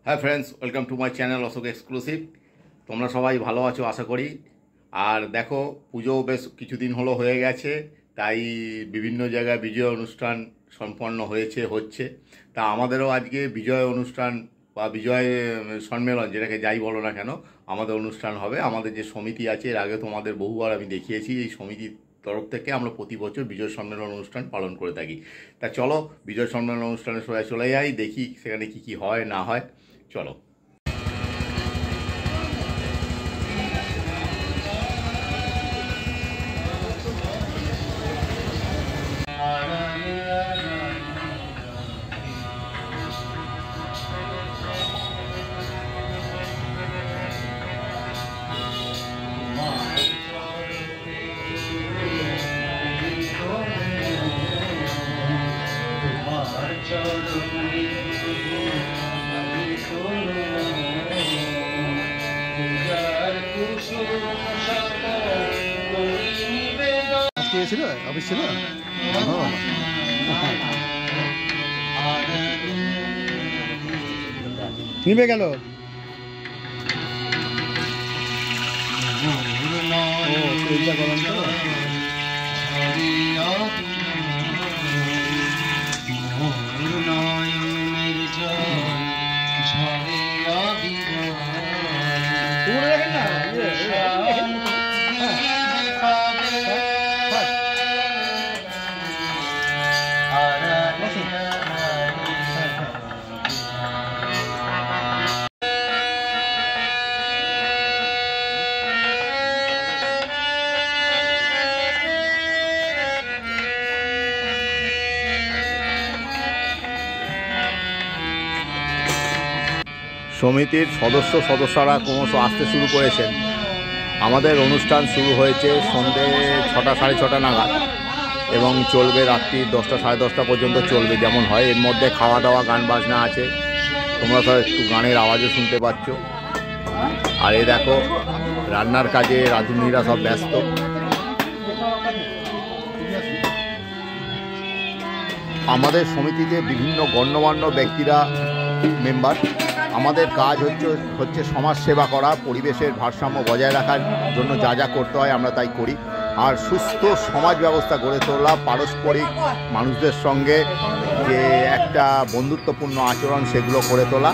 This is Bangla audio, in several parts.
হ্যাঁ friends, welcome to my channel Ashok exclusive. তোমরা সবাই ভালো আছো আশা করি। আর দেখো, পুজো বেশ কিছুদিন হলো হয়ে গেছে, তাই বিভিন্ন জায়গায় বিজয় অনুষ্ঠান সম্পন্ন হচ্ছে। তা আমাদেরও আজকে বিজয় অনুষ্ঠান বা বিজয় সম্মেলন, যেটাকে যাই বলো না কেন, আমাদের অনুষ্ঠান হবে। আমাদের যে সমিতি আছে, এর আগে তোমাদের বহুবার আমি দেখিয়েছি, এই সমিতির তরফ থেকে আমরা প্রতি বছর বিজয় সম্মেলন অনুষ্ঠান পালন করে থাকি। তা চলো বিজয় সম্মেলন অনুষ্ঠানে সবাই চলে যাই, দেখি সেখানে কি কি হয় না হয়। চলো। ছিল অফিস ছিল নিভে গেল। এইটা গরম তো সমিতির সদস্যরা ক্রমশ আসতে শুরু করেছেন। আমাদের অনুষ্ঠান শুরু হয়েছে সন্ধ্যে 6টা সাড়ে 6টা নাগাদ এবং চলবে রাত্রি 10টা সাড়ে 10টা পর্যন্ত চলবে, যেমন হয়। এর মধ্যে খাওয়া দাওয়া গান বাজনা আছে, তোমরা সব একটু গানের আওয়াজও শুনতে পাচ্ছ। আর এই দেখো, রান্নার কাজে রাঁধুনিরা সব ব্যস্ত। আমাদের সমিতিতে বিভিন্ন গণ্যমান্য ব্যক্তিরা মেম্বার। আমাদের কাজ হচ্ছে সমাজ সেবা করা, পরিবেশের ভারসাম্য বজায় রাখার জন্য যা যা করতে হয় আমরা তাই করি। আর সুস্থ সমাজ ব্যবস্থা গড়ে তোলা, পারস্পরিক মানুষদের সঙ্গে যে একটা বন্ধুত্বপূর্ণ আচরণ সেগুলো করে তোলা,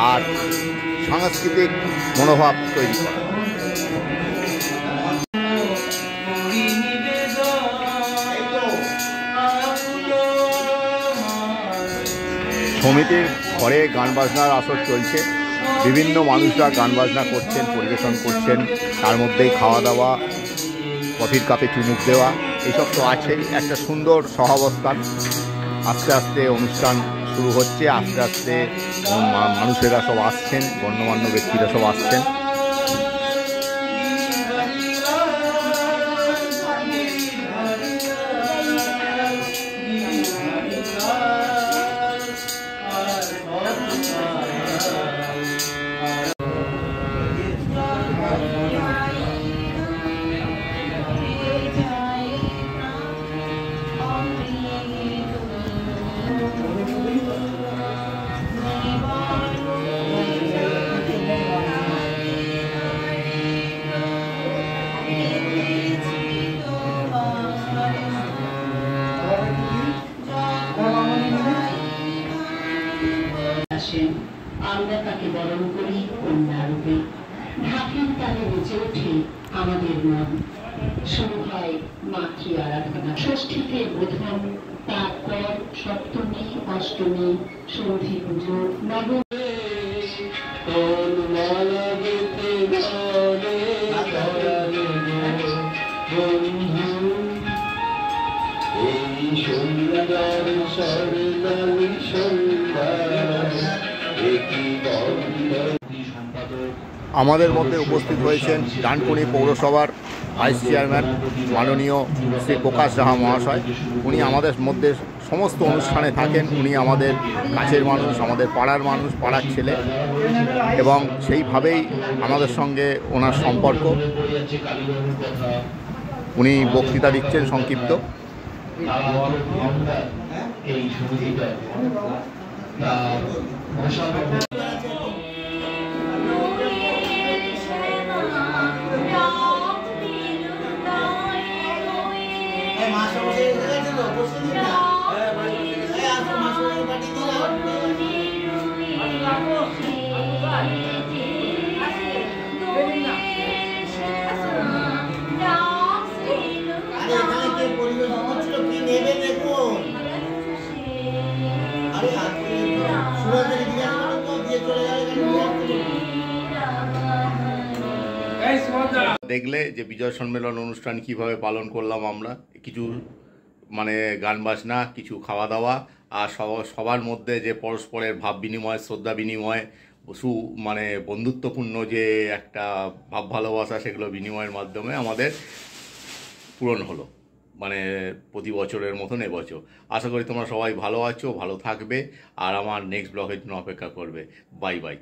আর সাংস্কৃতিক মনোভাব তৈরি করা। সমিতির ঘরে গান বাজনার আসর চলছে, বিভিন্ন মানুষরা গান বাজনা করছেন, পরিবেশন করছেন। তার মধ্যেই খাওয়া দাওয়া, কফির কাপে চুমুক দেওয়া, এইসব তো আছেই। একটা সুন্দর সহাবস্থান। আস্তে আস্তে অনুষ্ঠান শুরু হচ্ছে, আস্তে আস্তে মানুষেরা সব আসছেন, গণ্যমান্য ব্যক্তিরা সব আসছেন। আমরা তাকে বরণ করি কন্যা রূপে, ঢাকের তালে বেঁচে ওঠে আমাদের মন। শুরু হয় মাতৃ আরাধনা, ষষ্ঠীতে বোধন, তারপর সপ্তমী, অষ্টমী, সন্ধি পুজো, নবমী। আমাদের মধ্যে উপস্থিত হয়েছেন ডানকুনি পৌরসভার ভাইস চেয়ারম্যান মাননীয় শ্রী প্রকাশ সাহা মহাশয়। উনি আমাদের মধ্যে সমস্ত অনুষ্ঠানে থাকেন। উনি আমাদের কাছের মানুষ, আমাদের পাড়ার মানুষ, পাড়ার ছেলে, এবং সেইভাবেই আমাদের সঙ্গে ওনার সম্পর্ক। উনি বক্তৃতা দিচ্ছেন সংক্ষিপ্ত। এই দেখলে যে বিজয় সম্মেলন অনুষ্ঠান কিভাবে পালন করলাম আমরা, কিছু মানে গান বাজনা, কিছু খাওয়া দাওয়া, আর সবার মধ্যে যে পরস্পরের ভাব বিনিময়, শ্রদ্ধা বিনিময়, মানে বন্ধুত্বপূর্ণ যে একটা ভাব ভালোবাসা, সেগুলো বিনিময়ের মাধ্যমে আমাদের পূরণ হলো, মানে প্রতি বছরের মতন এবছর। আশা করি তোমরা সবাই ভালো আছো, ভালো থাকবে, আর আমার নেক্সট ব্লগের জন্য অপেক্ষা করবে। Bye bye.